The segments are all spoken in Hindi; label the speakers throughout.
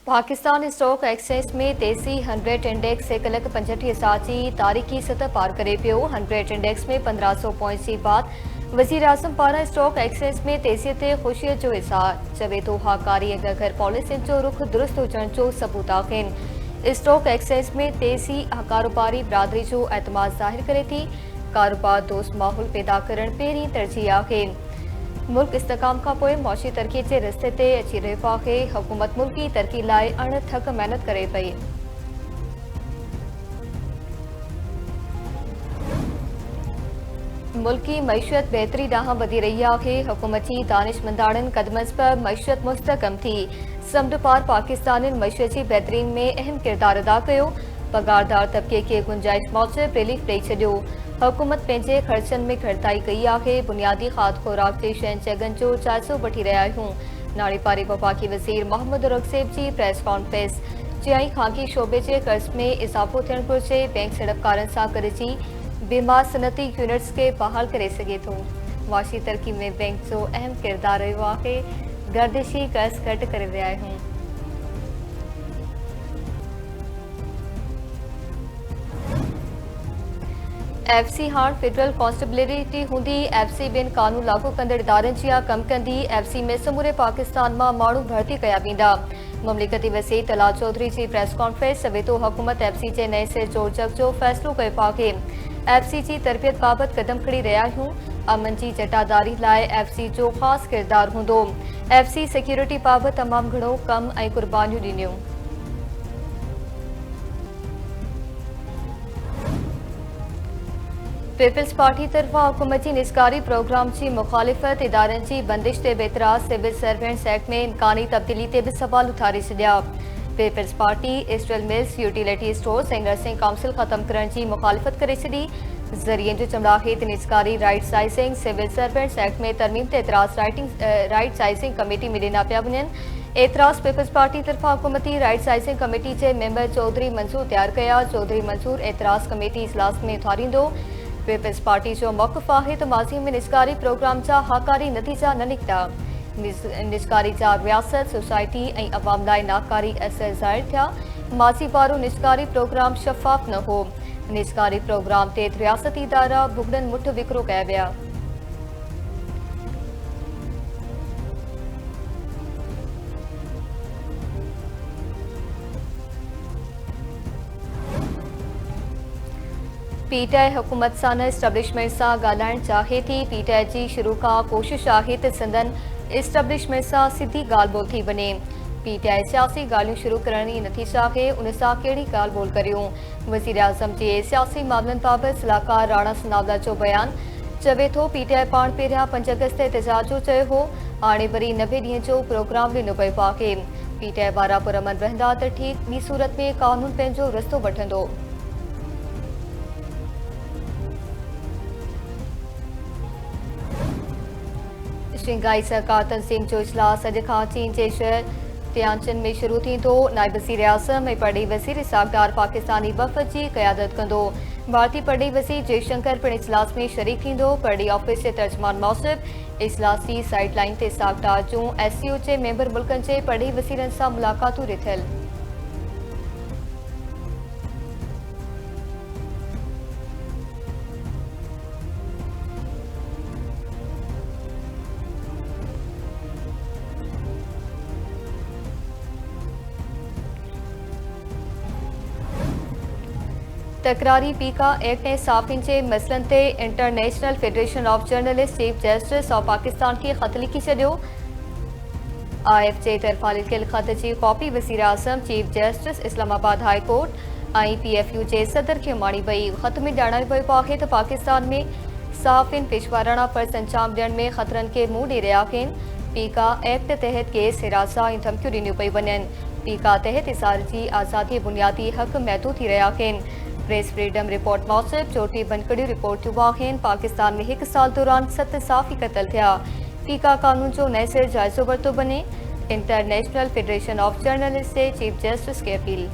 Speaker 1: पाकिस्तान स्टॉक एक्सचेंज में तेज़ी 100 इंडेक्स 1,65,000 जी तारीखी सतह पार करे पियो। 100 इंडेक्स में 1500 पॉइंट जी बाद वज़ीर आज़म पारां स्टॉक एक्सचेंज में तेज़ीअ ते ख़ुशीअ जो इज़हार चवे थो हाकारी ऐं गहर पॉलिसियुनि जो रुख दुरुस्त हुजण जो सबूत आहिनि। स्टॉक एक्सचेंज में तेज़ी कारोबारी बिरादरी जो एतमाद ज़ाहिर करे थी। कारोबार दोस्त माहौल पैदा करण पहिरीं तरजीह आहे। मुल्क इस्तेकाम खां पोइ मुआशी तरक्की जे रस्ते ते अची रहियो आहे। हुकूमत मुल्की तरक्की लाइ अणथक महिनत करे पई। मुल्की मईशत बेहतरी ॾांहुं वधी रही आहे। हुकूमती दानिशमंदाणनि क़दमनि सबबि मईशत मुस्तहकम थी। समुंड पार पाकिस्तानियुनि मईशत जी बहितरी में अहम किरदार अदा कयो। पगारदार तबके खे गुंजाइश मूजिबि रिलीफ ॾेई छॾियो। हुकूमत पंहिंजे ख़र्चनि में घटिताई कई आहे। बुनियादी खाद खुराक जी शयुनि जगनि जो जाइज़ो वठी रहिया आहियूं। नाड़ीपारी वफ़ाक़ी वज़ीर मोहम्मद रग़सेब जी प्रेस कॉन्फ्रेंस चयाईं ख़ाकी शोबे जे कर्ज़ में इज़ाफ़ो थियणु घुरिजे। बैंक सीड़पकारनि सां गॾिजी बीमा सनती यूनिट्स खे बहाल करे सघे थो। मुआशी तरक्की में बैंक जो अहम किरदार रहियो आहे। गर्दिशी कर्ज़ घटि करे रहिया आहियूं। एफसी हाण फेडरल कॉन्स्टेबिलिटी हूंदी। एफसी ॿिनि कानून लागू कंदड़ इदारनि जी कम कंदी। एफसी में समूरे पाकिस्तान मां माण्हू भर्ती कया वेंदा। ममलिकती वज़ीर तलाल चौधरी जी प्रेस कॉन्फ्रेंस चवे थो हुकूमत एफसी जे नए सिर जोड़जक जो फ़ैसिलो कयो आहे। एफसी जी तरबियत बाबति क़दम खणी रहिया आहियूं। अमन जी जटादारी लाइ एफसी जो ख़ासि किरदार हूंदो। एफसी सिक्योरिटी बाबति तमामु घणो कम ऐं क़ुर्बानियूं ॾिनियूं। पीपल्स पार्टी तरफ़ां हुकूमत जी निजकारी प्रोग्राम की मुखालिफ़त इदारनि जी बंदिश ते बेतराज़ सिविल सर्वेंट्स एक्ट में इम्कानी तब्दीली ते भी सवाल उथारे छॾिया। Peoples Party steel mills utility stores ऐं नर्सिंग काउंसिल ख़त्म करण की मुखालिफ़त करे छॾी। ज़रियनि जो चवणु आहे त निजकारी right sizing civil servants act में तरमीम ते एतराज़ राइट साइज़िंग कमेटी में ॾिना पिया वञनि। एतराज़ पीपल्स पार्टी तरफ़ां हुकूमती राइट साइज़िंग कमेटी जे मेंबर चौधरी मंसूर तैयार कया। चौधरी मंसूर एतराज़ कमेटी इजलास में उथारींदो। पीपल्स पार्टी जो मौक़िफ़ आहे त माज़ी में निजकारी प्रोग्राम जा हाकारी नतीजा न निकिता। निजकारी जा रियासत सोसाइटी ऐं अवाम लाइ नाकारी असर ज़ाहिर थिया। माज़ी वारो निजकारी प्रोग्राम शफ़ाफ़ न हो। निजकारी प्रोग्राम ते रियासती इदारा भुगड़नि मुठ विकिरो कया विया। पीटीआई हुकूमत सां न इस्टेब्लिशमेंट सां ॻाल्हाइणु चाहे थी। पीटीआई जी शुरू खां कोशिश आहे त सिंधनि इस्टेब्लिशमेंट सां सिधी ॻाल्हि ॿोल थी वञे। पीटीआई सियासी ॻाल्हियूं शुरू करण ई नथी चाहे। उन सां कहिड़ी ॻाल्हि ॿोल करियूं। वज़ीर आज़म जे सियासी मामलनि बाबति सलाहकार राणा सनावला जो बयानु चवे थो पीटीआई पाण पहिरियां 5 अगस्त ते एहतजाज जो चयो हो। हाणे वरी 90 ॾींहं जो प्रोग्राम ॾिनो पियो आहे। पीटीआई वारा पुरअमन रहंदा त ठीकु, ॿी सूरत में कानून पंहिंजो रस्तो वठंदो। शंघाई सहकार तंज़ीम जो इजलास अॼु खां चीन जे शहर तियानजिन में शुरू थींदो। नाइब वज़ीर आज़म ऐं परॾेही वज़ीर इसहाक़ डार पाकिस्तानी वफ़द जी क़यादत कंदो। भारतीय परॾेही वज़ीर जयशंकर पिणु इजलास में शरीक थींदो। परॾेही ऑफिस जे तर्जुमान मूजिबि इजलास जी साइड लाइन ते इसहाक़ डार जूं एससीओ जे मेंबर मुल्कनि जे परॾेही वज़ीरनि सां मुलाक़ातूं रिथियल। तकरारी पीका एक्ट ऐं साफ़िन जे मसइलनि ते international federation of journalist chief justice of Pakistan खे ख़त लिखी छॾियो। आईएफ जे तरफ़ां लिखियल ख़त जी कॉपी वज़ीर आज़म chief justice Islamabad high court ऐं पीएफयू जे सदर खे माणी वई। ख़त में ॼाणायो वियो आहे त पाकिस्तान में सहाफ़िन पेशवाराना फ़र्ज़ अंजाम ॾियण में ख़तरनि खे मुंहुं ॾेई रहिया आहिनि। पीका एक्ट तहत केस हिरासा ऐं धमकियूं ॾिनियूं पयूं वञनि। पीका तहत इज़हार जी आज़ादी बुनियादी हक़ महदूद थी रहिया आहिनि। प्रेस फ्रीडम रिपोर्ट मूजिबि चोटी बनकड़ियूं रिपोर्ट थियूं आहिनि। पाकिस्तान में 1 साल दौरान 7 साफ़ी क़तल थिया। पीका कानून जो नए सिर जाइज़ो वरितो वञे। International federation of journalist J chief justice खे अपील।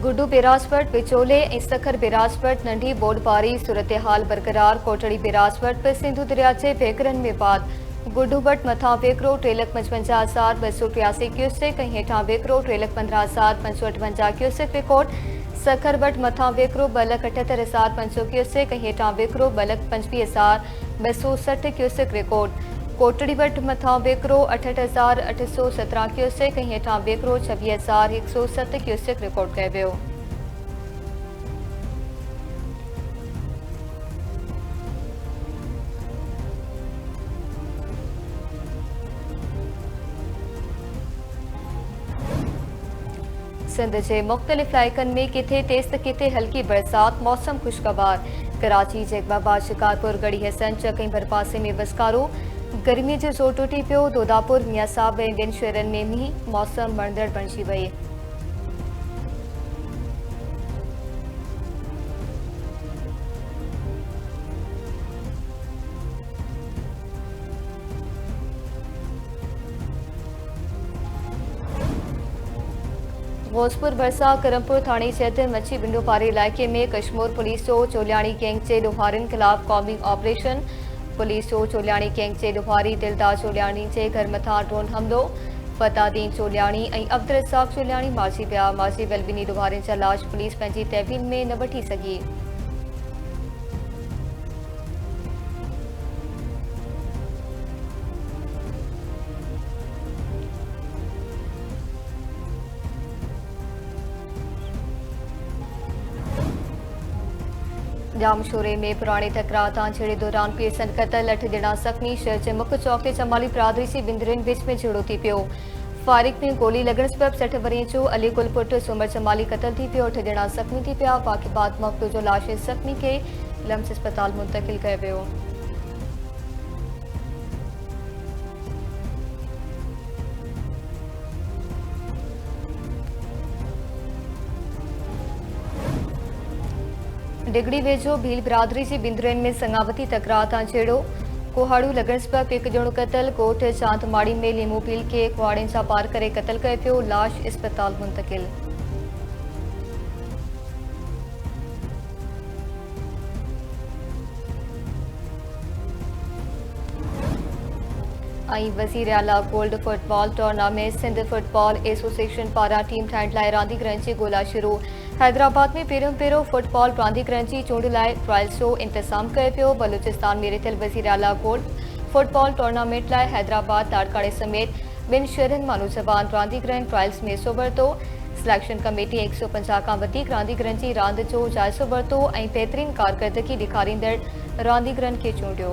Speaker 1: गुड्डू बिराजपट विचोले ऐं सखर बिराजपट नंढी बोडबारी सूरत हाल बरक़रार कोटड़ी बिराजपट पे सिंधु दरिया जे भेकरनि में बाद गुड्डू वटि मथां वेकिरो 3,55,283 क्यूसेक ऐं हेठां वेकिरो 3,15,558 क्यूसेक रिकॉर्ड। सखर वटि मथां वेकिरो 2,78,500 क्यूसेक ऐं हेठां वेकिरो 2,25,260 क्यूसेक रिकॉर्ड। कोटड़ी वटि मथां वेकिरो 68,817 क्यूसेक ऐं हेठां वेकिरो 26,107 क्यूसेक रिकॉर्ड कयो वियो। सिंध के मुख़्तलिफ़ इलाइक़नि में किथे तेज़ त किथे हल्की बरसात, मौसम खुशगवार। कराची, जैकबाबाद, शिकारपुर, गढ़ी हसन, चक ऐं भरपासे में वसकारो। गर्मी जो ज़ोर टुटी पियो। दोदापुर, मियां साहिब ऐं ॿियनि शहरनि में मींहुं, मौसम वणंदड़ बणिजी वई। गौसपुर भरसा करमपुर थाणे चेत मच्छी बिंडो पारे इलाइक़े में कश्मीर पुलिस जो चोलियाणी गैंग जे ॾोहारियुनि ख़िलाफ़ क़ौमी ऑपरेशन। पुलिस जो चोलियाणी गैंग जे ॾोहारी दिलदार चोलियाणी जे घर मथां ड्रोन हमलो। फतादीन चोलियाणी ऐं अब्दुल रज़ाक चोलियाणी मारिजी पिया। मारिजी वियल ॿिन्ही ॾोहारियुनि जा लाश पुलिस पंहिंजी तहवील में न वठी सघी। जामशोरे में पुराने तकरार तां छेड़े दौरान पीरसन कतल, 8 ॼणा ज़ख़्मी। शहर जे मुख्य चौक ते चमाली बिरादरी जी बिंदरियुनि विच में झेड़ो थी पियो। फारिग में गोली लॻण सबबि 60 वरिये जो अली गुल पुट सुमर चमाली कतल थी पियो। 8 ॼणा ज़ख़्मी थी पिया। वाक़े बाद मक़तूल जो लाश ज़ख़्मी खे लम्स अस्पताल मुंतक़िल कयो वियो। डिगड़ी वेझो भील बिरादरी जी बिंदरियुनि में संगावती तकरार तां छेड़ो कुहाड़ू लॻण सबबि हिकु ॼणो कतल। ॻोठ चांदमाड़ी में लीमू भील खे कुहाड़नि सां पार करे कतल कयो पियो। लाश अस्पताल मुंतक़िल। वज़ीर आला gold football tournament Sindh football association पारां टीम ठाहिण लाइ रांदीगरनि जी ॻोल्हा शुरू। हैदराबाद में पहिरियों फुटबॉल रांदीगरनि जी चूंड लाइ ट्रायल जो इंतज़ाम कयो पियो। बलूचिस्तान में रिथियल वज़ीर आला गोल्ड फुटबॉल टूर्नामेंट लाइ हैदराबाद, ताड़काणे समेत 2 शहरनि मां नौजवान रांदीगरनि ट्रायल्स में हिसो वरितो। सिलेक्शन कमेटी 150 खां वधीक रांदीगरनि जी रांदि जो जाइज़ो वरितो ऐं बहितरीन कारकर्दगी ॾेखारींदड़ रांदीगरनि खे चूंडियो।